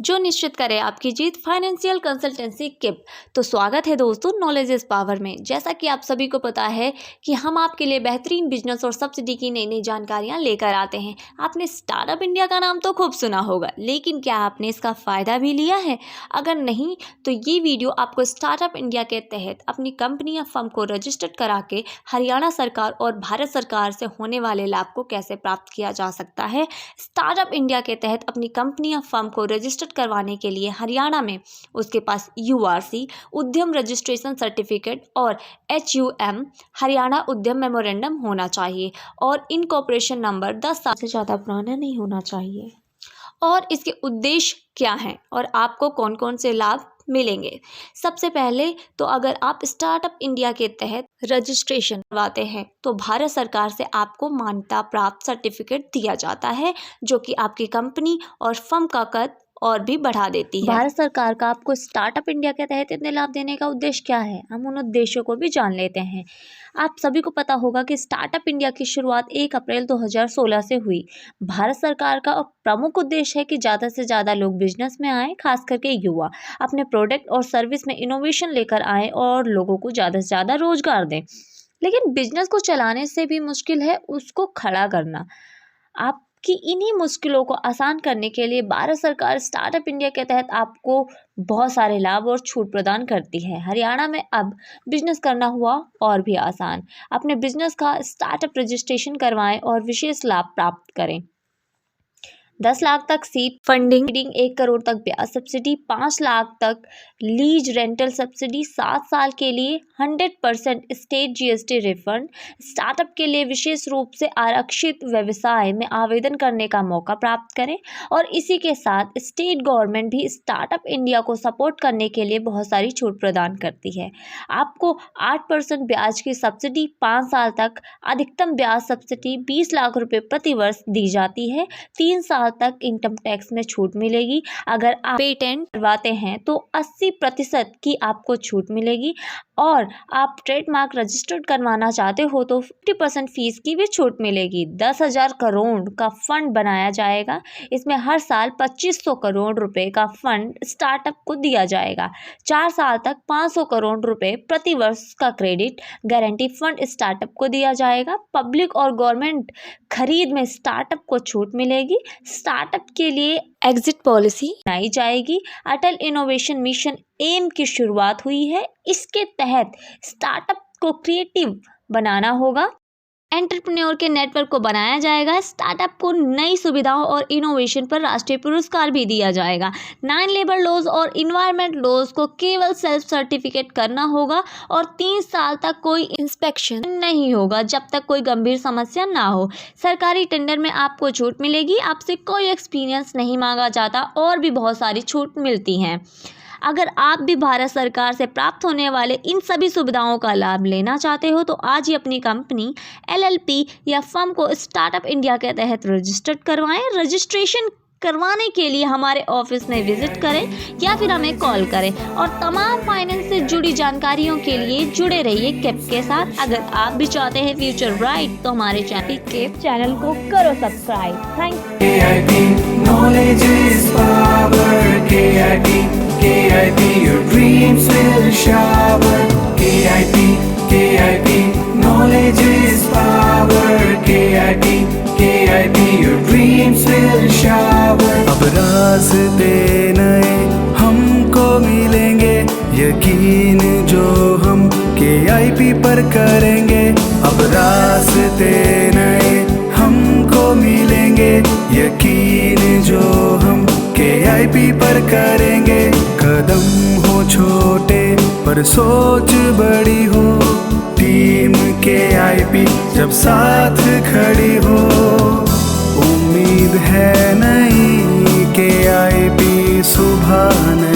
जो निश्चित करे आपकी जीत। फाइनेंशियल कंसल्टेंसी किप। तो स्वागत है दोस्तों नॉलेज इज पावर में। जैसा कि आप सभी को पता है कि हम आपके लिए बेहतरीन बिजनेस और सब्सिडी की नई नई जानकारियां लेकर आते हैं। आपने स्टार्टअप इंडिया का नाम तो खूब सुना होगा, लेकिन क्या आपने इसका फ़ायदा भी लिया है? अगर नहीं तो ये वीडियो आपको स्टार्टअप इंडिया के तहत अपनी कंपनी या फर्म को रजिस्टर्ड करा के हरियाणा सरकार और भारत सरकार से होने वाले लाभ को कैसे प्राप्त किया जा सकता है। स्टार्टअप इंडिया के तहत अपनी कंपनी या फर्म को रजिस्टर्ड करवाने के लिए हरियाणा में उसके पास URC उद्यम रजिस्ट्रेशन सर्टिफिकेट और HUM हरियाणा उद्यम मेमोरेंडम होना चाहिए और इनकॉर्पोरेशन नंबर 10 साल से ज़्यादा पुराना नहीं होना चाहिए। और इसके उद्देश्य क्या हैं और आपको कौन कौन से लाभ मिलेंगे? सबसे पहले तो अगर आप स्टार्टअप इंडिया के तहत रजिस्ट्रेशन करवाते हैं तो भारत सरकार से आपको मान्यता प्राप्त सर्टिफिकेट दिया जाता है, जो कि आपकी कंपनी और फर्म का कद और भी बढ़ा देती है। भारत सरकार का आपको स्टार्टअप इंडिया के तहत इतने लाभ देने का उद्देश्य क्या है, हम उन उद्देश्यों को भी जान लेते हैं। आप सभी को पता होगा कि स्टार्टअप इंडिया की शुरुआत 1 अप्रैल 2016 से हुई। भारत सरकार का प्रमुख उद्देश्य है कि ज़्यादा से ज़्यादा लोग बिजनेस में आएँ, खास करके युवा अपने प्रोडक्ट और सर्विस में इनोवेशन लेकर आएँ और लोगों को ज़्यादा से ज़्यादा रोजगार दें। लेकिन बिजनेस को चलाने से भी मुश्किल है उसको खड़ा करना। आपकी इन्हीं मुश्किलों को आसान करने के लिए भारत सरकार स्टार्टअप इंडिया के तहत आपको बहुत सारे लाभ और छूट प्रदान करती है। हरियाणा में अब बिजनेस करना हुआ और भी आसान। अपने बिजनेस का स्टार्टअप रजिस्ट्रेशन करवाएं और विशेष लाभ प्राप्त करें। 10 लाख तक सीड फंडिंग, 1 करोड़ तक ब्याज सब्सिडी, 5 लाख तक लीज रेंटल सब्सिडी, 7 साल के लिए 100% स्टेट GST रिफंड, स्टार्टअप के लिए विशेष रूप से आरक्षित व्यवसाय में आवेदन करने का मौका प्राप्त करें। और इसी के साथ स्टेट गवर्नमेंट भी स्टार्टअप इंडिया को सपोर्ट करने के लिए बहुत सारी छूट प्रदान करती है। आपको 8% ब्याज की सब्सिडी, 5 साल तक अधिकतम ब्याज सब्सिडी 20 लाख रुपए प्रति वर्ष दी जाती है। 3 साल तक इनकम टैक्स में छूट मिलेगी। अगर आप पेटेंट करवाते हैं तो 80% की आपको छूट मिलेगी और आप ट्रेडमार्क रजिस्टर्ड करवाना चाहते हो तो 50% फीस की भी छूट मिलेगी। 10,000 करोड़ का फंड बनाया जाएगा। इसमें हर साल 2500 करोड़ रुपए का फंड स्टार्टअप को दिया जाएगा। 4 साल तक 500 करोड़ रुपए प्रति वर्ष का क्रेडिट गारंटी फंड स्टार्टअप को दिया जाएगा। पब्लिक और गवर्नमेंट खरीद में स्टार्टअप को छूट मिलेगी। स्टार्टअप के लिए एग्जिट पॉलिसी बनाई जाएगी। अटल इनोवेशन मिशन एम की शुरुआत हुई है। इसके तहत स्टार्टअप को क्रिएटिव बनाना होगा। एंटरप्रेन्योर के नेटवर्क को बनाया जाएगा। स्टार्टअप को नई सुविधाओं और इनोवेशन पर राष्ट्रीय पुरस्कार भी दिया जाएगा। 9 लेबर लॉज और इन्वायरमेंट लॉज को केवल सेल्फ सर्टिफिकेट करना होगा और 3 साल तक कोई इंस्पेक्शन नहीं होगा जब तक कोई गंभीर समस्या ना हो। सरकारी टेंडर में आपको छूट मिलेगी। आपसे कोई एक्सपीरियंस नहीं मांगा जाता और भी बहुत सारी छूट मिलती हैं। अगर आप भी भारत सरकार से प्राप्त होने वाले इन सभी सुविधाओं का लाभ लेना चाहते हो तो आज ही अपनी कंपनी, LLP या फर्म को स्टार्टअप इंडिया के तहत रजिस्टर्ड करवाएं। रजिस्ट्रेशन करवाने के लिए हमारे ऑफिस में विजिट करें या फिर हमें कॉल करें और तमाम फाइनेंस से जुड़ी जानकारियों के लिए जुड़े रहिए किप के साथ। अगर आप भी चाहते हैं फ्यूचर ब्राइट तो हमारे किप चैनल को करो subscribe. KIP, your dreams will shower. KIP, knowledge is power. KIP, your dreams will shower. अब रास्ते नए हमको मिलेंगे, यकीन जो हम KIP पर करेंगे। अब रास्ते नए हमको मिलेंगे, यकीन जो हम KIP पर करेंगे। कदम हो छोटे पर सोच बड़ी हो, टीम KIP जब साथ खड़ी हो। उम्मीद है नई KIP सुबह नई।